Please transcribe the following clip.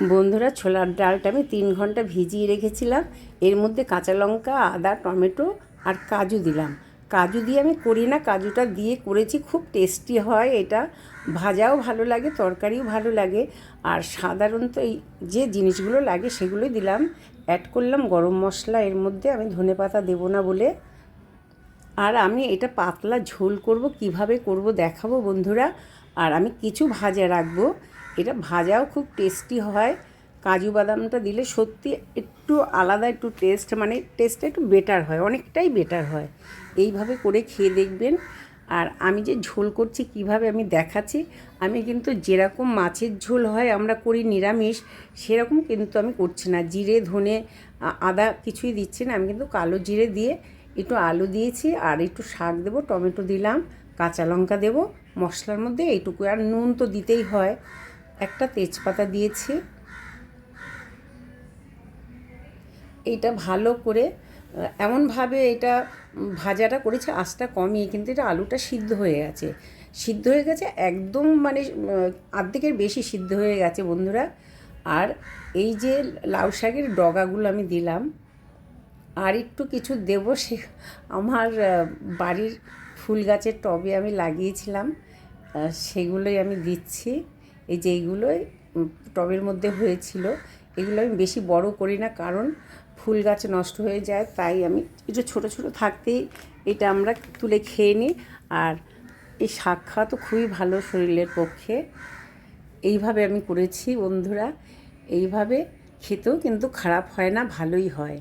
বন্ধুরা, ছোলার ডালটা আমি 3 ঘন্টা ভিজিয়ে রেখেছিলাম। এর মধ্যে কাঁচা লঙ্কা, আদা, টমেটো আর কাজু দিলাম। কাজু দিয়ে আমি করি না, কাজুটা দিয়ে করেছি, খুব টেস্টি হয় এটা। ভাজাও ভালো লাগে, তরকারিও ভালো লাগে। আর সাধারণত এই যে জিনিসগুলো লাগে সেগুলোই দিলাম। অ্যাড করলাম গরম মশলা এর মধ্যে, আমি ধনেপাতা দেবো না বলে। আর আমি এটা পাতলা ঝোল করব, কিভাবে করব দেখাবো বন্ধুরা। আর আমি কিছু ভাজা রাখবো, এটা ভাজাও খুব টেস্টি হয়। কাজু বাদামটা দিলে সত্যি একটু আলাদা, একটু টেস্ট, মানে টেস্টটা একটু বেটার হয়, অনেকটাই বেটার হয়। এইভাবে করে খেয়ে দেখবেন। আর আমি যে ঝোল করছি কিভাবে আমি দেখাচ্ছি। আমি কিন্তু যেরকম মাছের ঝোল হয় আমরা করি নিরামিষ, সেরকম কিন্তু আমি করছি না। জিরে, ধনে, আদা কিছুই দিচ্ছি না। আমি কিন্তু কালো জিরে দিয়ে একটু আলু দিয়েছি, আর একটু শাক দেবো, টমেটো দিলাম, কাঁচা লঙ্কা দেবো মশলার মধ্যে, এইটুকু। আর নুন তো দিতেই হয়। একটা তেজপাতা দিয়েছি। এইটা ভালো করে এমনভাবে এটা ভাজাটা করেছি আঁচটা কমিয়ে, কিন্তু এটা আলুটা সিদ্ধ হয়ে গেছে, সিদ্ধ হয়ে গেছে একদম, মানে অর্ধেকের বেশি সিদ্ধ হয়ে গেছে বন্ধুরা। আর এই যে লাউ শাকের ডগাগুলো আমি দিলাম, আর একটু কিছু দেবো। সে আমার বাড়ির ফুল গাছের টবে আমি লাগিয়েছিলাম, সেগুলোই আমি দিচ্ছি। এই যে এইগুলোই টবের মধ্যে হয়েছিল, এগুলো আমি বেশি বড় করি না, কারণ ফুল গাছ নষ্ট হয়ে যায়, তাই আমি একটু ছোটো ছোটো থাকতেই এটা আমরা তুলে খেয়ে নিই। আর এই শাক খাওয়া তো খুবই ভালো শরীরের পক্ষে। এইভাবে আমি করেছি বন্ধুরা। এইভাবে খেতেও কিন্তু খারাপ হয় না, ভালোই হয়।